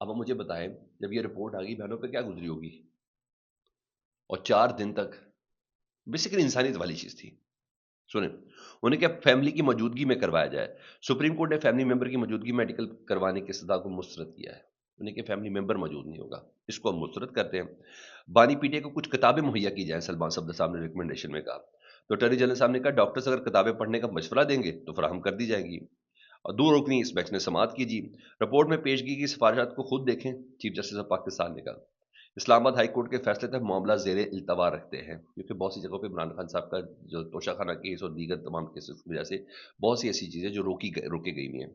اب مجھے بتائیں جب یہ رپورٹ آ گئی بہنوں پہ کیا گزری ہوگی؟ اور 4 دن تک بیسیکلی انسانیت والی چیز تھی. سنیں، انہیں کیا فیملی کی موجودگی میں کروایا جائے. سپریم کورٹ نے فیملی ممبر کی موجودگی میڈیکل کروانے کی استدعا کو مسترد کیا ہے. انہیں کہ فیملی ممبر موجود نہیں ہوگا، اس کو ہم مسترد کرتے ہیں. بانی پی ٹی اے کو کچھ کتابیں مہیا کی جائیں، سلمان صفدر صاحب نے ریکمنڈیشن میں کہا. تو اٹارنی جنرل صاحب نے کہا ڈاکٹرز اگر کتابیں پڑھنے کا مشورہ دیں گے تو فراہم کر دی جائیں گی. اور 2 رکنی اس بیچ نے سماعت کی جی. رپورٹ میں پیشگی کی سفارشات کو خود دیکھیں، چیف جسٹس آف پاکستان نے کہا. اسلام آباد ہائی کورٹ کے فیصلے تک معاملہ زیر التوا رکھتے ہیں، کیونکہ بہت سی جگہوں پہ عمران خان صاحب کا جو توشہ خانہ کیس اور دیگر تمام کیسز کی وجہ سے بہت سی ایسی چیزیں جو روکی گئی ہوئی ہیں.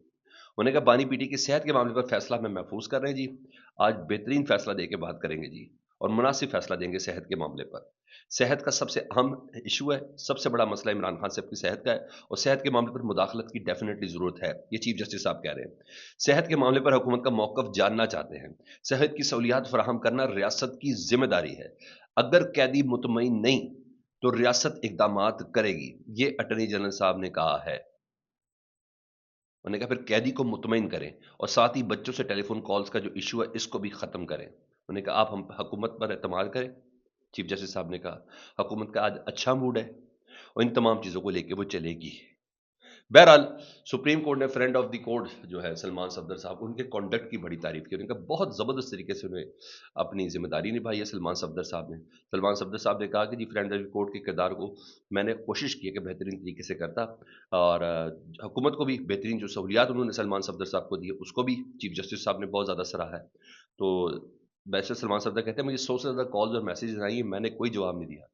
انہوں نے کہا بانی پی ٹی کی صحت کے معاملے پر فیصلہ ہمیں محفوظ کر رہے ہیں جی. آج بہترین فیصلہ دے کے بات کریں گے جی، اور مناسب فیصلہ دیں گے صحت کے معاملے پر. صحت کا سب سے اہم ایشو ہے، سب سے بڑا مسئلہ عمران خان صاحب کی صحت کا ہے، اور صحت کے معاملے پر مداخلت کی ڈیفینیٹلی ضرورت ہے. یہ چیف جسٹس صاحب کہہ رہے ہیں. صحت کے معاملے پر حکومت کا موقف جاننا چاہتے ہیں. صحت کی سہولیات فراہم کرنا ریاست کی ذمہ داری ہے. اگر قیدی مطمئن نہیں تو ریاست اقدامات کرے گی، یہ اٹارنی جنرل صاحب نے کہا ہے. انہوں نے کہا پھر قیدی کو مطمئن کریں، اور ساتھ ہی بچوں سے ٹیلی فون کالز کا جو ایشو ہے اس کو بھی ختم کریں. انہوں نے کہا آپ ہم حکومت پر اعتماد کریں. چیف جسٹس صاحب نے کہا حکومت کا آج اچھا موڈ ہے اور ان تمام چیزوں کو لے کے وہ چلے گی. بہرحال سپریم کورٹ نے فرینڈ آف دی کورٹ جو ہے سلمان صفدر صاحب، ان کے کنڈکٹ کی بڑی تعریف کی. انہوں نے کہا بہت زبردست طریقے سے انہیں اپنی ذمہ داری نبھائی ہے سلمان صفدر صاحب نے. سلمان صفدر صاحب نے کہا کہ جی فرینڈ آف دی کورٹ کے کردار کو میں نے کوشش کی ہے کہ بہترین طریقے سے کرتا، اور حکومت کو بھی بہترین جو سہولیات انہوں نے سلمان صفدر صاحب کو دی ہے اس کو بھی چیف جسٹس صاحب نے بہت زیادہ سراہا ہے. تو ویسے سلمان صفدر کہتے ہیں مجھے 100 سے زیادہ کالز اور میسیجز آئی ہیں، میں نے کوئی جواب نہیں دیا.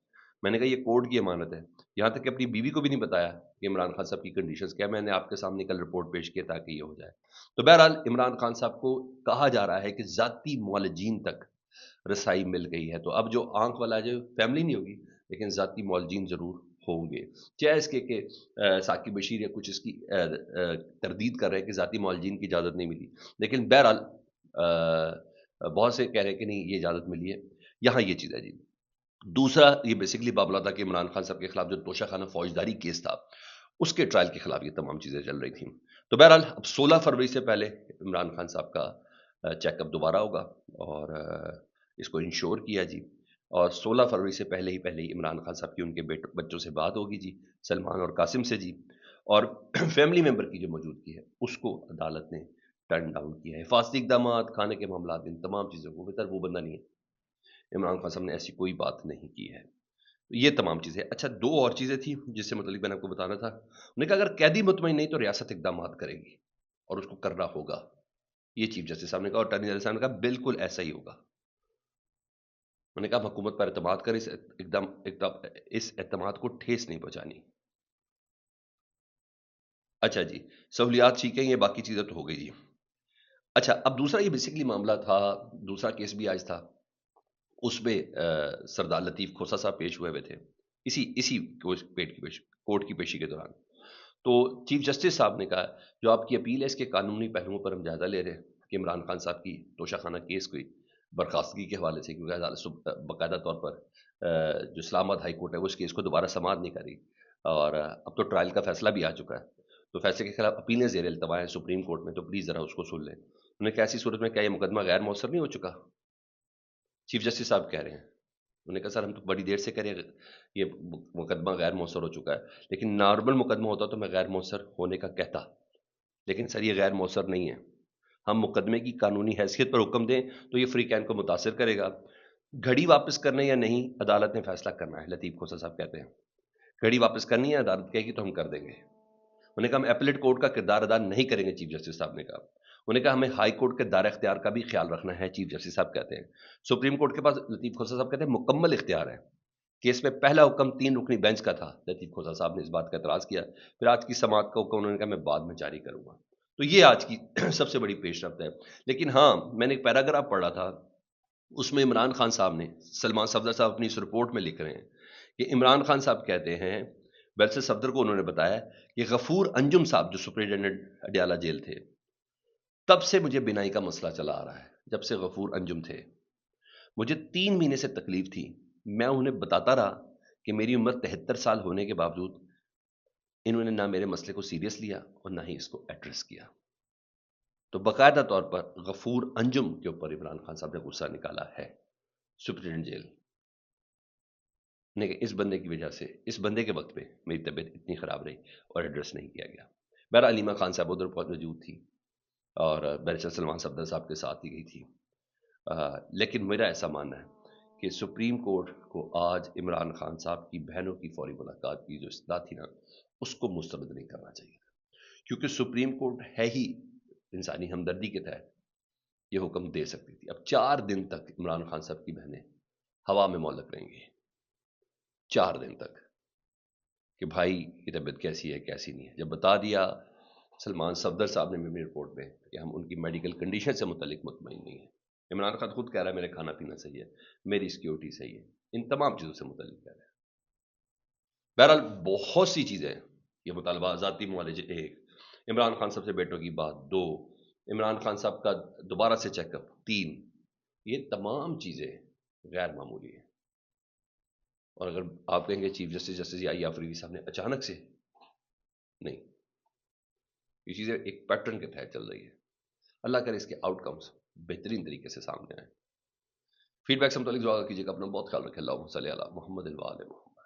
میں نے کہا یہ کورٹ کی امانت ہے، یہاں تک کہ اپنی بیوی کو بھی نہیں بتایا کہ عمران خان صاحب کی کنڈیشنز کیا. میں نے آپ کے سامنے کل رپورٹ پیش کیا تاکہ یہ ہو جائے. تو بہرحال عمران خان صاحب کو کہا جا رہا ہے کہ ذاتی معالجین تک رسائی مل گئی ہے. تو اب جو آنکھ والا جو فیملی نہیں ہوگی لیکن ذاتی معالجین ضرور ہوں گے. چاہے اس کے کہ ثاقب بشیر یا کچھ اس کی تردید کر رہے ہیں کہ ذاتی معالجین کی اجازت نہیں ملی، لیکن بہرحال بہت سے کہہ رہے ہیں کہ نہیں یہ اجازت ملی ہے. یہاں یہ چیز ہے جی. دوسرا یہ بیسکلی معاملہ تھا کہ عمران خان صاحب کے خلاف جو توشہ خانہ فوجداری کیس تھا اس کے ٹرائل کے خلاف یہ تمام چیزیں چل رہی تھیں. تو بہرحال اب 16 فروری سے پہلے عمران خان صاحب کا چیک اپ دوبارہ ہوگا، اور اس کو انشور کیا جی. اور 16 فروری سے پہلے ہی عمران خان صاحب کی ان کے بچوں سے بات ہوگی جی، سلمان اور قاسم سے جی. اور فیملی ممبر کی جو موجودگی ہے اس کو عدالت نے ٹرن ڈاؤن کیا ہے. حفاظتی اقدامات، کھانے کے معاملات، ان تمام چیزوں کو بہتر وہ بندہ نہیں ہے. عمران خان صاحب نے ایسی کوئی بات نہیں کی ہے. یہ تمام چیزیں. اچھا 2 اور چیزیں تھیں جس سے متعلق میں نے آپ کو بتانا تھا. انہوں نے کہا اگر قیدی مطمئن نہیں تو ریاست اقدامات کرے گی اور اس کو کرنا ہوگا. یہ چیف جسٹس صاحب نے کہا، اور اٹارنی جنرل صاحب نے کہا بالکل ایسا ہی ہوگا. انہوں نے کہا ہم حکومت پر اعتماد کریں، اس اعتماد کو ٹھیس نہیں پہنچانی. اچھا جی، سہولیات ٹھیک ہے، یہ باقی چیزیں تو ہو گئی جی. اچھا اب دوسرا یہ بیسکلی معاملہ تھا، دوسرا کیس بھی آج تھا، اس میں سردار لطیف کھوسہ صاحب پیش ہوئے تھے اسی کورٹ کی پیشی کے دوران. تو چیف جسٹس صاحب نے کہا جو آپ کی اپیل ہے اس کے قانونی پہلوؤں پر ہم جائزہ لے رہے ہیں کہ عمران خان صاحب کی توشہ خانہ کیس کی برخاستگی کے حوالے سے، کیونکہ عدالت باقاعدہ طور پر جو اسلام آباد ہائی کورٹ ہے وہ اس کیس کو دوبارہ سماعت نہیں کری، اور اب تو ٹرائل کا فیصلہ بھی آ چکا ہے. تو فیصلے کے خلاف اپیلیں زیر التوا ہیں سپریم کورٹ میں، تو پلیز ذرا اس کو سن لیں. انہوں نے کہا ایسی صورت میں کیا یہ مقدمہ غیر مؤثر نہیں ہو چکا؟ چیف جسٹس صاحب کہہ رہے ہیں. انہوں نے کہا سر ہم تو بڑی دیر سے کہہ رہے ہیں یہ مقدمہ غیر مؤثر ہو چکا ہے، لیکن نارمل مقدمہ ہوتا تو میں غیر مؤثر ہونے کا کہتا، لیکن سر یہ غیر مؤثر نہیں ہے. ہم مقدمے کی قانونی حیثیت پر حکم دیں تو یہ فری کین کو متاثر کرے گا. گھڑی واپس کرنے یا نہیں عدالت نے فیصلہ کرنا ہے. لطیف کھوسہ صاحب کہتے ہیں گھڑی واپس کرنی ہے، عدالت کہے گی تو ہم کر دیں گے. انہوں نے کہا ہم ایپلیٹ کورٹ کا کردار ادا نہیں کریں گے. چیف جسٹس صاحب نے کہا انہوں نے کہا ہمیں ہائی کورٹ کے دائرہ اختیار کا بھی خیال رکھنا ہے. چیف جسٹس صاحب کہتے ہیں سپریم کورٹ کے پاس، لطیف کھوسہ صاحب کہتے ہیں مکمل اختیار ہے. کیس میں پہلا حکم 3 رکنی بینچ کا تھا. لطیف کھوسہ صاحب نے اس بات کا اعتراض کیا. پھر آج کی سماعت کا حکم انہوں نے کہا میں بعد میں جاری کروں گا. تو یہ آج کی سب سے بڑی پیش رفت ہے. لیکن ہاں میں نے ایک پیراگراف پڑھا تھا، اس میں عمران خان صاحب نے، سلمان صفدر صاحب اپنی اس رپورٹ میں لکھ رہے ہیں کہ عمران خان صاحب کہتے ہیں، ویسے صفدر کو انہوں نے بتایا کہ غفور انجم صاحب جو سپرنٹینڈنٹ اڈیالہ جیل تھے، تب سے مجھے بینائی کا مسئلہ چلا آ رہا ہے. جب سے غفور انجم تھے مجھے 3 مہینے سے تکلیف تھی. میں انہیں بتاتا رہا کہ میری عمر 73 سال ہونے کے باوجود انہوں نے نہ میرے مسئلے کو سیریس لیا اور نہ ہی اس کو ایڈریس کیا. تو باقاعدہ طور پر غفور انجم کے اوپر عمران خان صاحب نے غصہ نکالا ہے سپرنٹینڈنٹ جیل لیکن اس بندے کی وجہ سے اس بندے کے وقت پہ میری طبیعت اتنی خراب رہی اور ایڈریس نہیں کیا گیا. بہرحال علیمہ خان صاحب ادھر بہت موجود تھی اور بیرسٹر سلمان صفدر صاحب کے ساتھ ہی گئی تھی. لیکن میرا ایسا ماننا ہے کہ سپریم کورٹ کو آج عمران خان صاحب کی بہنوں کی فوری ملاقات کی جو اصطلاح تھی نا اس کو مسترد نہیں کرنا چاہیے کیونکہ سپریم کورٹ ہے ہی انسانی ہمدردی کے تحت یہ حکم دے سکتی تھی. اب 4 دن تک عمران خان صاحب کی بہنیں ہوا میں معلق رہیں گی 4 دن تک کہ بھائی کی طبیعت کیسی ہے کیسی نہیں ہے. جب بتا دیا سلمان صفدر صاحب نے میری رپورٹ میں کہ ہم ان کی میڈیکل کنڈیشن سے متعلق مطمئن نہیں ہیں. عمران خان خود کہہ رہا ہے میرے کھانا پینا صحیح ہے میری سیکیورٹی صحیح ہے ان تمام چیزوں سے متعلق کہہ رہا ہے. بہرحال بہت سی چیزیں یہ مطالبہ ذاتی معالجے 1 عمران خان صاحب سے بیٹوں کی بات 2 عمران خان صاحب کا دوبارہ سے چیک اپ 3 یہ تمام چیزیں غیر معمولی ہیں. اور اگر آپ کہیں گے چیف جسٹس یحییٰ آفریدی صاحب نے اچانک سے نہیں یہ چیزیں ایک پیٹرن کے تحت چل رہی ہے. اللہ کرے اس کے آؤٹ کمز بہترین طریقے سے سامنے آئے. فیڈ بیک سے متعلق دعا کیجیے گا اپنا بہت خیال رکھیں. اللہم صلی علی محمد و آل محمد.